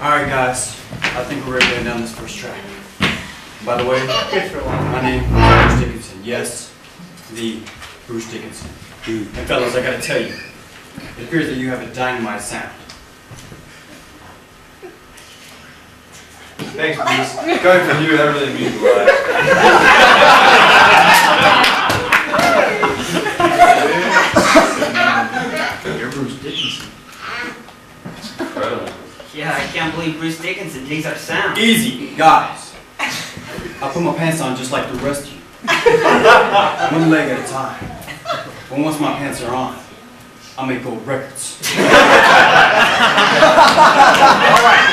Alright guys, I think we're ready to go down this first track. By the way, my name is Bruce Dickinson. Yes, the Bruce Dickinson. And fellas, I gotta tell you, it appears that you have a dynamite sound. Thanks, Bruce. Going from you, that really means a lot. You're Bruce Dickinson. Incredible. Yeah, I can't believe Bruce Dickinson takes our sound. Easy, guys. I put my pants on just like the rest of you. One leg at a time. But once my pants are on, I make gold records. Alright.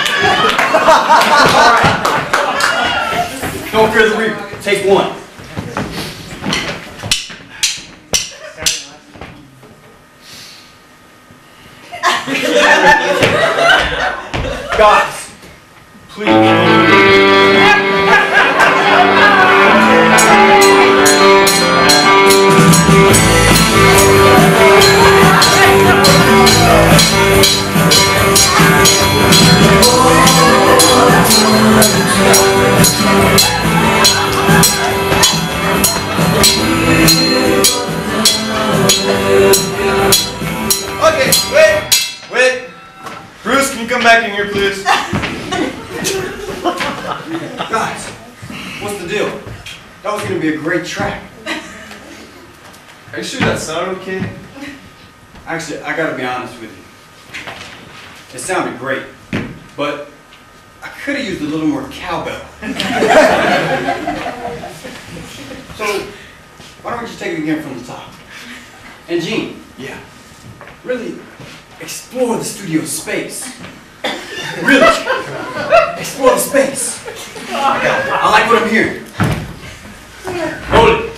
Don't fear the reaper. Take one. Guys, please. Okay, wait. Bruce, can you come back in here, please? Guys, what's the deal? That was going to be a great track. Are you sure that sounded okay? Actually, I got to be honest with you. It sounded great, but I could have used a little more cowbell. So, why don't we just take it again from the top? And Gene, Yeah. really explore the studio space. Really, explore the space. I like what I'm hearing. Hold it.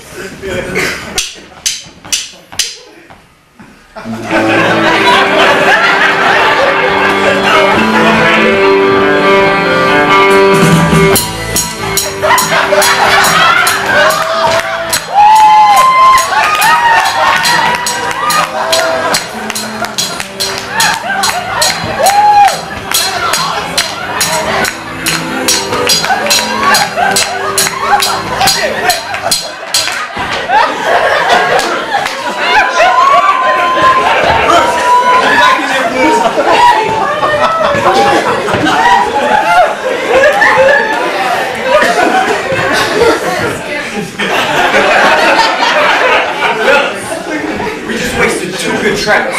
Tracks.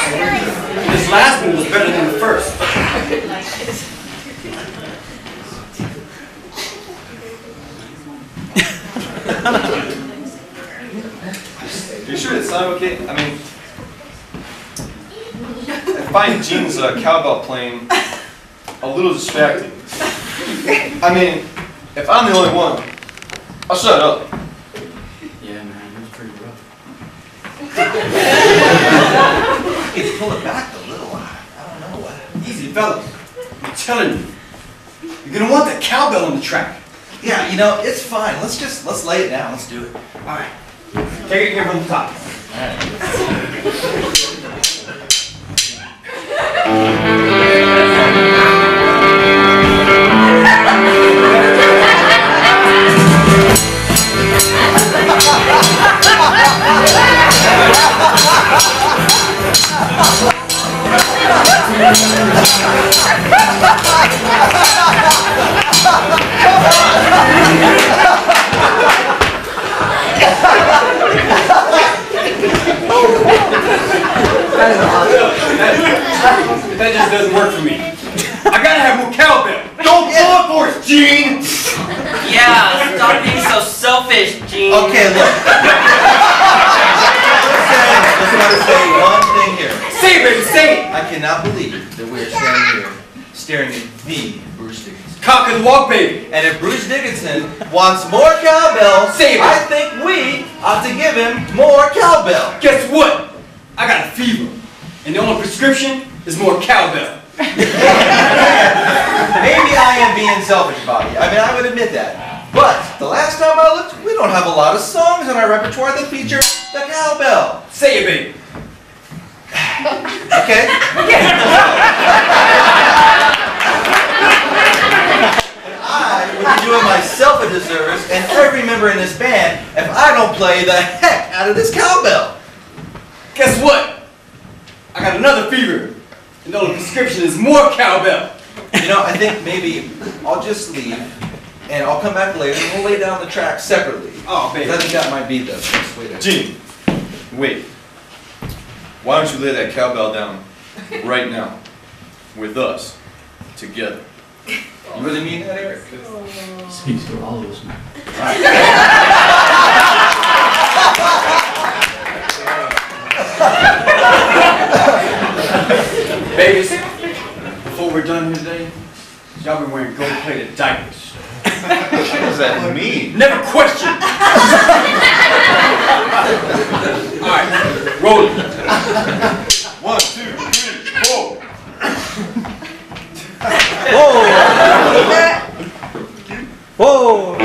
This last one was better than the first. You sure it sounded okay? I mean, I find Gene's cowbell playing a little distracting. I mean, if I'm the only one, I'll shut up. Yeah, man, it was pretty rough. It's pull it back a little. I don't know what. Easy, fellas. I'm telling you, you're gonna want that cowbell on the track. Yeah, you know, it's fine. Let's lay it down. Let's do it. All right, take it again from the top. All right. That just doesn't work for me. I gotta have more cowbell. Don't pull up for us, Gene. Yeah, stop being so selfish, Gene. Okay, look. Listen, I say one thing here. Say it, baby, say it. I cannot believe that we are standing here staring at the Bruce Dickinson. Cock and walk, baby. And if Bruce Dickinson wants more cowbell, Save it. I think we ought to give him more cowbell. Guess what? I got a fever, and the only prescription is more cowbell. Maybe I am being selfish about it. I mean, I would admit that. But the last time I looked, we don't have a lot of songs in our repertoire that feature the cowbell. Say it, baby. Okay? play the heck out of this cowbell. Guess what? I got another fever. And the only prescription is more cowbell. You know, I think maybe I'll just leave, and I'll come back later, and we'll lay down the track separately. Oh, baby. I think that might be the best way to... Gene, wait. Why don't you lay that cowbell down right now with us together? You really mean that, Eric? Speaks for all of us, man. Babies, before we're done here today, y'all been wearing gold-plated diapers. What does that mean? Never question! Alright, roll it. 1, 2, 3, 4. Whoa! Whoa!